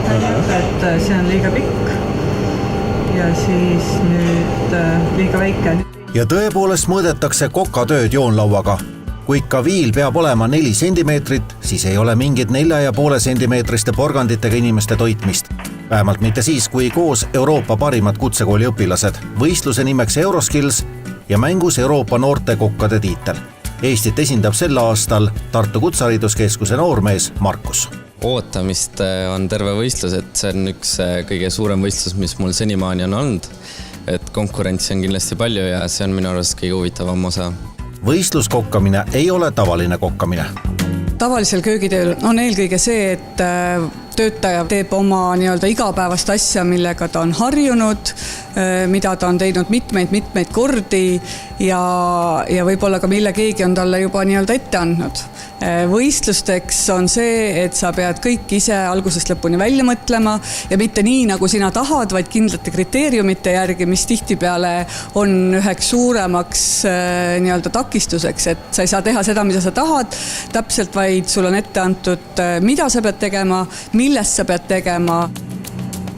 et see on liiga pikk ja siis nüüd liiga väike. Ja tõepoolest mõõdetakse kokatööd joonlauaga. Kui ikka viil peab olema 4 sentimeetrit, siis ei ole mingid 4,5 sentimeetriste porganditega inimeste toitmist. Vähemalt mitte siis, kui koos Euroopa parimad kutsekooli õpilased, võistluse nimeks Euroskills ja mängus Euroopa noorte kokkade tiitel. Eestit esindab sel aastal Tartu Kutsehariduskeskuse noormees Markus. Ootamist on terve võistlus, et see on üks kõige suurem võistlus, mis mul senimaani on olnud. Et konkurentsi on kindlasti palju ja see on minu arust kõige huvitavam osa. Võistluskokkamine ei ole tavaline kokkamine. Tavalisel köögitööl on eelkõige see, et töötaja teeb oma igapäevast asja, millega ta on harjunud, mida ta on teinud mitmeid kordi ja võib-olla ka mille keegi on talle juba ette andnud. Võistlusteks on see, et sa pead kõik ise algusest lõpuni välja mõtlema ja mitte nii, nagu sina tahad, vaid kindlate kriteeriumite järgi, mis tihtipeale on üheks suuremaks takistuseks, et sa ei saa teha seda, mida sa tahad, täpselt vaid sul on ette antud, mida sa pead tegema, millest sa pead tegema.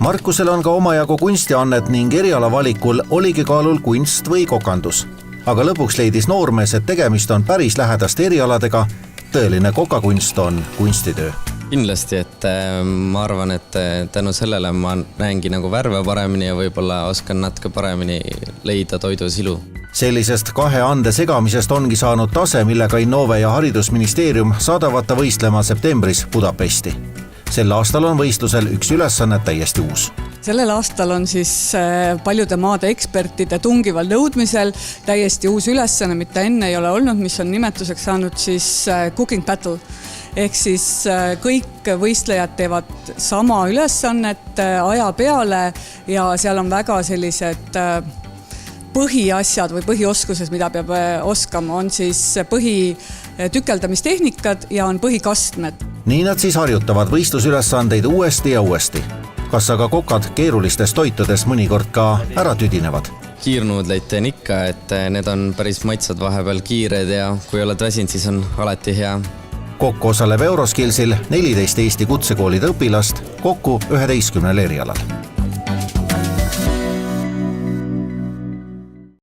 Markusel on ka omajagu kunstiannet ning erialavalikul oligi kaalul kunst või kokandus. Aga lõpuks leidis noormees, et tegemist on päris lähedaste erialadega. Tõeline kokakunst on kunstitöö. Kindlasti, et ma arvan, et tänu sellele ma näengi värve paremini ja võib-olla oskan natuke paremini leida toidu silu. Sellisest 2 ande segamisest ongi saanud tase, millega Innove ja Haridusministeerium saadavad ta võistlema septembris Budapesti. Sel aastal on võistlusel üks ülesanne täiesti uus. Sellel aastal on siis paljude maade ekspertide tungival nõudmisel täiesti uus ülesanne, mitte enne ei ole olnud, mis on nimetuseks saanud siis cooking battle. Ehk siis kõik võistlejad teevad sama ülesannet aja peale ja seal on väga sellised põhiasjad või põhioskused, mida peab oskama, on siis põhitükeldamistehnikad ja on põhikastmed. Nii nad siis harjutavad võistlusülesandeid uuesti ja uuesti. Kas aga kokad keerulistest toitudes mõnikord ka ära tüdinevad? Kiirnuudleid teen ikka, et need on päris maitsad vahepeal kiired ja kui oled väsinud, siis on alati hea. Kokku osaleb Euroskillsil 14 Eesti kutsekoolide õpilast kokku 11 erialal.